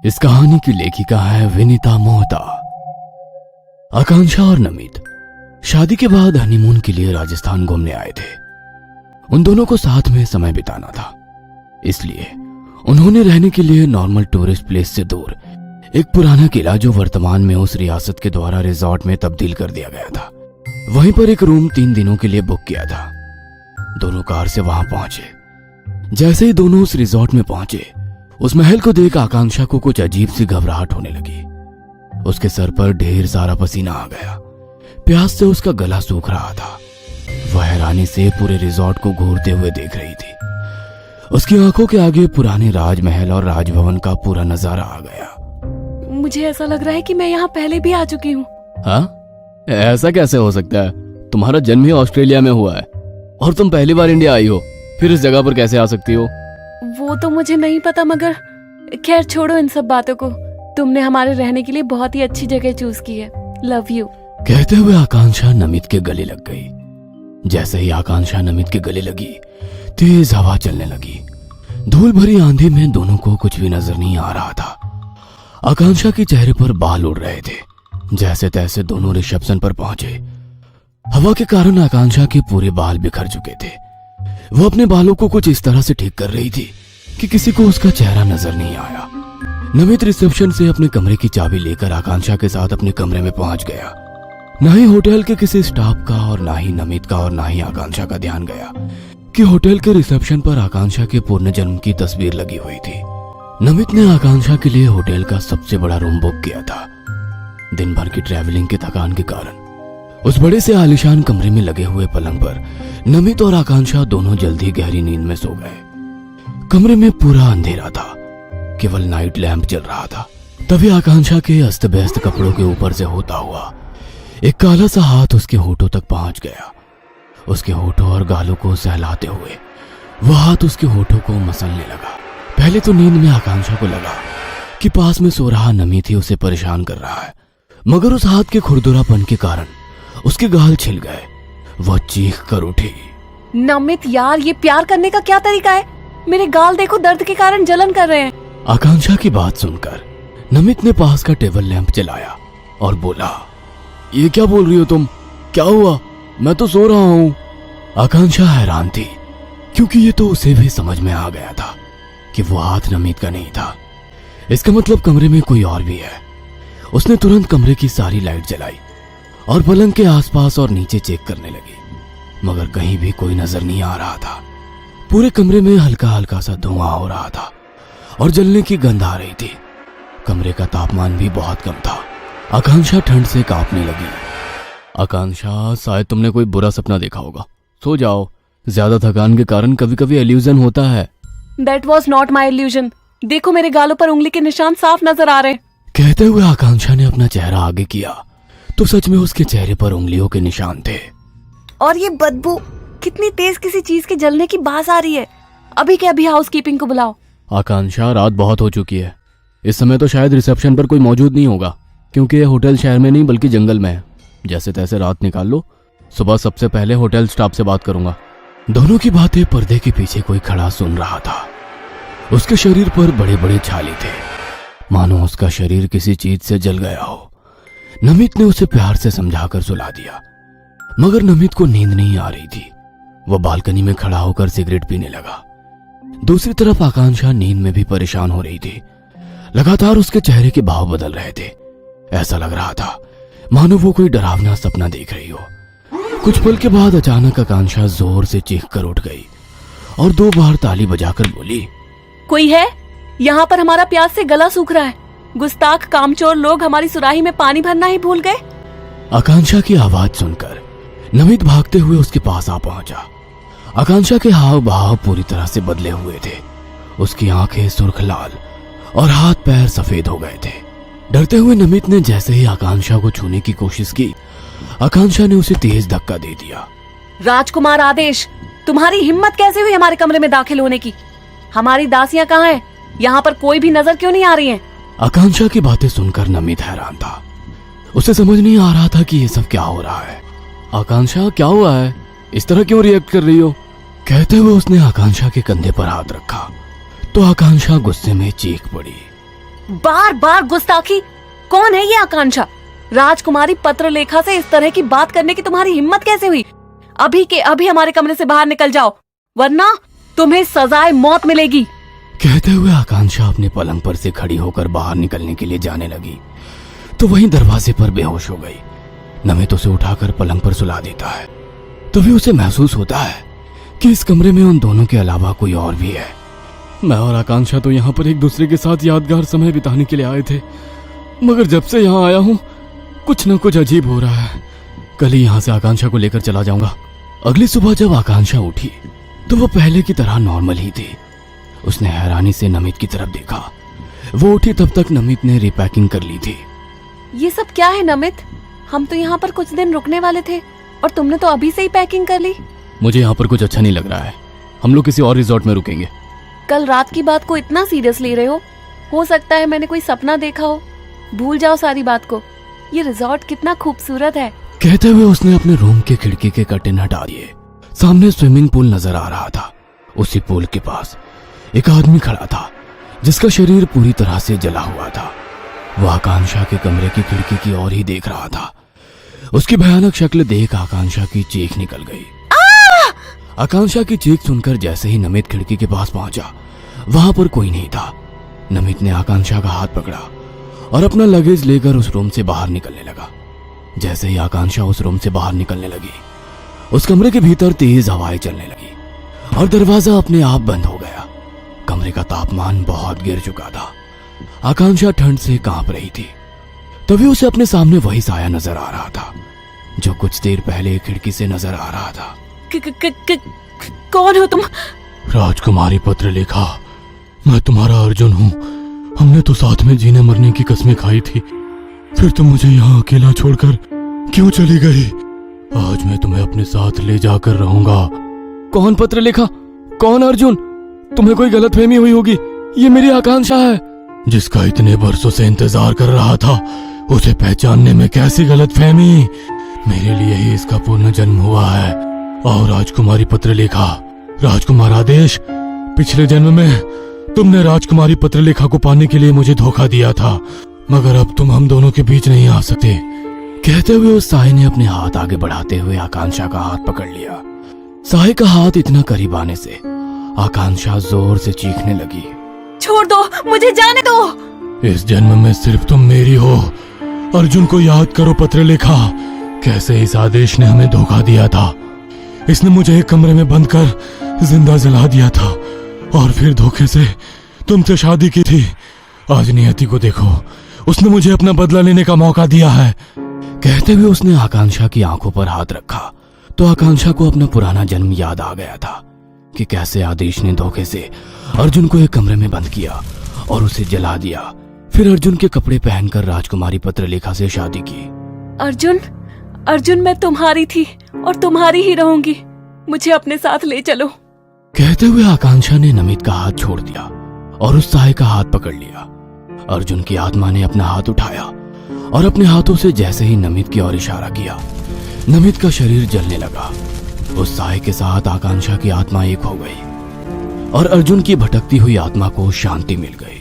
इस कहानी की लेखिका है विनीता मोहता। आकांक्षा और नमित शादी के बाद हनीमून के लिए राजस्थान घूमने आए थे। उन दोनों को साथ में समय बिताना था, इसलिए उन्होंने रहने के लिए नॉर्मल टूरिस्ट प्लेस से दूर एक पुराना किला, जो वर्तमान में उस रियासत के द्वारा रिजॉर्ट में तब्दील कर दिया गया था, वहीं पर एक रूम 3 दिनों के लिए बुक किया था। दोनों कार से वहां पहुंचे। जैसे ही दोनों उस रिजॉर्ट में पहुंचे, उस महल को देख आकांक्षा को कुछ अजीब सी घबराहट होने लगी। उसके सर पर ढेर सारा पसीना आ गया। प्यास से उसका गला सूख रहा था। वह हैरानी से पूरे रिजॉर्ट को घूरते हुए देख रही थी। उसकी आंखों के आगे पुराने राजमहल और राजभवन का पूरा नजारा आ गया। मुझे ऐसा लग रहा है कि मैं यहाँ पहले भी आ चुकी हूँ। हाँ, ऐसा कैसे हो सकता है? तुम्हारा जन्म ही ऑस्ट्रेलिया में हुआ है और तुम पहली बार इंडिया आई हो, फिर इस जगह पर कैसे आ सकती हो? वो तो मुझे नहीं पता, मगर खैर छोड़ो इन सब बातों को। तुमने हमारे रहने के लिए बहुत ही अच्छी जगह चूज की है। Love you. कहते हुए आकांक्षा नमित के गले लग गई। जैसे ही आकांक्षा नमित के गले लगी, तेज हवा चलने लगी। धूल भरी आंधी में दोनों को कुछ भी नजर नहीं आ रहा था। आकांक्षा के चेहरे पर बाल उड़ रहे थे। जैसे तैसे दोनों रिसेप्शन पर पहुंचे। हवा के कारण आकांक्षा के पूरे बाल बिखर चुके थे। वो अपने बालों को कुछ इस तरह से ठीक कर रही थी कि किसी को उसका चेहरा नजर नहीं आया। नमित रिसेप्शन से अपने कमरे की चाबी लेकर आकांक्षा के साथ अपने कमरे में पहुंच गया। ना ही होटल के किसी स्टाफ का और ना ही नमित का और ना ही आकांक्षा का ध्यान गया कि होटल के रिसेप्शन पर आकांक्षा के पूर्ण जन्म की तस्वीर लगी हुई थी। नमित ने आकांक्षा के लिए होटल का सबसे बड़ा रूम बुक किया था। दिन भर की ट्रैवलिंग की थकान के कारण उस बड़े से आलीशान कमरे में लगे हुए पलंग पर नमित और आकांक्षा दोनों जल्दी गहरी नींद में सो गए। कमरे में पूरा अंधेरा था, केवल नाइट लैंप जल रहा था। तभी आकांक्षा के अस्त व्यस्त कपड़ों के ऊपर से होता हुआ एक काला सा हाथ उसके होठों तक पहुंच गया। उसके होठों और गालों को सहलाते हुए वह हाथ उसके होठों को मसलने लगा। पहले तो नींद में आकांक्षा को लगा कि पास में सो रहा नमित ही उसे परेशान कर रहा है, मगर उस हाथ के खुरदुरापन के कारण उसके गाल छिल गए। वह चीख कर उठी। नमित यार, ये प्यार करने का क्या तरीका है? मेरे गाल देखो, दर्द के कारण जलन कर रहे हैं। आकांक्षा की बात सुनकर नमित ने पास का टेबल लैंप जलाया और बोला, ये क्या बोल रही हो तुम? क्या हुआ? मैं तो सो रहा हूँ। आकांक्षा हैरान थी, क्योंकि ये तो उसे भी समझ में आ गया था कि वो हाथ नमित का नहीं था। इसका मतलब कमरे में कोई और भी है। उसने तुरंत कमरे की सारी लाइट जलाई और पलंग के आसपास और नीचे चेक करने लगी, मगर कहीं भी कोई नजर नहीं आ रहा था। पूरे कमरे में हल्का हल्का सा धुआं हो रहा था और जलने की गंध आ रही थी। कमरे का तापमान भी बहुत कम था। आकांक्षा ठंड से कांपने लगी। आकांक्षा, शायद तुमने कोई बुरा सपना देखा होगा, सो जाओ। ज्यादा थकान के कारण कभी कभी इल्यूजन होता है। That was not my illusion. देखो, मेरे गालों पर उंगली के निशान साफ नजर आ रहे हैं। कहते हुए आकांक्षा ने अपना चेहरा आगे किया तो सच में उसके चेहरे पर उंगलियों के निशान थे। और ये बदबू, कितनी तेज किसी चीज के जलने की बात आ रही है। अभी के अभी हाउसकीपिंग को बुलाओ। आकांक्षा, रात बहुत हो चुकी है। इस समय तो शायद रिसेप्शन पर कोई मौजूद नहीं होगा, क्योंकि ये होटल शहर में नहीं बल्कि जंगल में है। जैसे तैसे रात निकाल लो। सुबह सबसे पहले होटल स्टाफ से बात करूंगा। दोनों की बातें पर्दे के पीछे कोई खड़ा सुन रहा था। उसके शरीर पर बड़े बड़े छाले थे, मानो उसका शरीर किसी चीज से जल गया हो। नमित ने उसे प्यार से समझाकर सुला दिया, मगर नमित को नींद नहीं आ रही थी। वह बालकनी में खड़ा होकर सिगरेट पीने लगा। दूसरी तरफ आकांक्षा नींद में भी परेशान हो रही थी। लगातार उसके चेहरे के भाव बदल रहे थे। ऐसा लग रहा था मानो वो कोई डरावना सपना देख रही हो। कुछ पल के बाद अचानक आकांक्षा जोर से चीख कर उठ गई और 2 बार ताली बजाकर बोली, कोई है? यहाँ पर हमारा प्यास से गला सूख रहा है। गुस्ताख कामचोर लोग हमारी सुराही में पानी भरना ही भूल गए। आकांक्षा की आवाज सुनकर नमित भागते हुए उसके पास आ पहुंचा। आकांक्षा के हाव भाव पूरी तरह से बदले हुए थे। उसकी आंखें सुर्ख लाल और हाथ पैर सफेद हो गए थे। डरते हुए नमित ने जैसे ही आकांक्षा को छूने की कोशिश की, आकांक्षा ने उसे तेज धक्का दे दिया। राजकुमार आदेश, तुम्हारी हिम्मत कैसे हुई हमारे कमरे में दाखिल होने की? हमारी दासियां कहाँ हैं? यहाँ पर कोई भी नजर क्यों नहीं आ रही हैं? आकांक्षा की बातें सुनकर नमित हैरान था। उसे समझ नहीं आ रहा था कि ये सब क्या हो रहा है। आकांक्षा, क्या हुआ है? इस तरह क्यों रिएक्ट कर रही हो? कहते हुए उसने आकांक्षा के कंधे पर हाथ रखा तो आकांक्षा गुस्से में चीख पड़ी। बार बार गुस्ताखी। कौन है ये आकांक्षा? राजकुमारी पत्रलेखा से इस तरह की बात करने की तुम्हारी हिम्मत कैसे हुई? अभी के अभी हमारे कमरे से बाहर निकल जाओ, वरना तुम्हें सजाए मौत मिलेगी। कहते हुए आकांक्षा अपने पलंग पर से खड़ी होकर बाहर निकलने के लिए जाने लगी तो वहीं दरवाजे पर बेहोश हो गई। नमित उसे उठाकर पलंग पर सुला देता है। तभी उसे महसूस होता है कि इस कमरे में उन दोनों के अलावा कोई और भी है। मैं और आकांक्षा तो यहाँ पर एक दूसरे के साथ यादगार समय बिताने के लिए आए थे, मगर जब से यहाँ आया हूँ कुछ न कुछ अजीब हो रहा है। कल ही यहाँ से आकांक्षा को लेकर चला जाऊंगा। अगली सुबह जब आकांक्षा उठी तो वो पहले की तरह नॉर्मल ही थी। उसने हैरानी से नमित की तरफ देखा। वो उठी तब तक नमित ने रिपैकिंग कर ली थी। ये सब क्या है नमित? हम तो यहाँ पर कुछ दिन रुकने वाले थे और तुमने तो अभी से ही पैकिंग कर ली। मुझे यहाँ पर कुछ अच्छा नहीं लग रहा है। हम लोग किसी और रिजॉर्ट में रुकेंगे। कल रात की बात को इतना सीरियस ले रहे हो सकता है मैंने कोई सपना देखा हो। भूल जाओ सारी बात को। ये रिजॉर्ट कितना खूबसूरत है। कहते हुए उसने अपने रूम के खिड़की के कर्टेन हटा दिए। सामने स्विमिंग पूल नजर आ रहा था। उसी पूल के पास एक आदमी खड़ा था जिसका शरीर पूरी तरह से जला हुआ था। वह आकांक्षा के कमरे की खिड़की की ओर ही देख रहा था। उसकी भयानक शक्ल देख आकांक्षा की चीख निकल गई। आकांक्षा की चीख सुनकर जैसे ही नमित खिड़की के पास पहुंचा, वहां पर कोई नहीं था। नमित ने आकांक्षा का हाथ पकड़ा और अपना लगेज लेकर उस रूम से बाहर निकलने लगा। जैसे ही आकांक्षा उस रूम से बाहर निकलने लगी, उस कमरे के भीतर तेज हवाएं चलने लगी और दरवाजा अपने आप बंद हो गया। कमरे का तापमान बहुत गिर चुका था। आकांक्षा ठंड से कांप रही थी। तभी उसे अपने सामने वही साया नजर आ रहा था जो कुछ देर पहले खिड़की से नजर आ रहा था। कौन हो तुम? राजकुमारी पत्रलेखा, मैं तुम्हारा अर्जुन हूँ। हमने तो साथ में जीने मरने की कस्में खाई थी, फिर तुम मुझे यहाँ अकेला छोड़कर क्यों चली गई? आज मैं तुम्हें अपने साथ ले जाकर रहूंगा। कौन पत्रलेखा? कौन अर्जुन? तुम्हें कोई गलतफहमी हुई होगी। ये मेरी आकांक्षा है जिसका इतने बरसों से इंतजार कर रहा था। उसे पहचानने में कैसी गलतफहमी? मेरे लिए ही इसका पुनर्जन्म हुआ है। और राजकुमारी पत्रलेखा, राजकुमार आदेश, पिछले जन्म में तुमने राजकुमारी पत्रलेखा को पाने के लिए मुझे धोखा दिया था, मगर अब तुम हम दोनों के बीच नहीं आ सकते। कहते हुए उस साय ने अपने हाथ आगे बढ़ाते हुए आकांक्षा का हाथ पकड़ लिया। साय का हाथ इतना करीब आने से आकांक्षा जोर से चीखने लगी। छोड़ दो, मुझे जाने दो। इस जन्म में सिर्फ तुम मेरी हो। अर्जुन को याद करो पत्रलेखा, कैसे इस आदेश ने हमें धोखा दिया था। इसने मुझे एक कमरे में बंद कर जिंदा जला दिया था और फिर धोखे से तुमसे शादी की थी। आज नियति को देखो, उसने मुझे अपना बदला लेने का मौका दिया है। कहते हुए उसने आकांक्षा की आंखों पर हाथ रखा तो आकांक्षा को अपना पुराना जन्म याद आ गया था कि कैसे आदेश ने धोखे से अर्जुन को एक कमरे में बंद किया और उसे जला दिया। फिर अर्जुन के कपड़े पहनकर राजकुमारी पत्रलेखा से शादी की। अर्जुन, मैं तुम्हारी थी और तुम्हारी ही रहूंगी। मुझे अपने साथ ले चलो। कहते हुए आकांक्षा ने नमित का हाथ छोड़ दिया और उस साय का हाथ पकड़ लिया। अर्जुन की आत्मा ने अपना हाथ उठाया और अपने हाथों से जैसे ही नमित की ओर इशारा किया, नमित का शरीर जलने लगा। उस साय के साथ आकांक्षा की आत्मा एक हो गई और अर्जुन की भटकती हुई आत्मा को शांति मिल गई।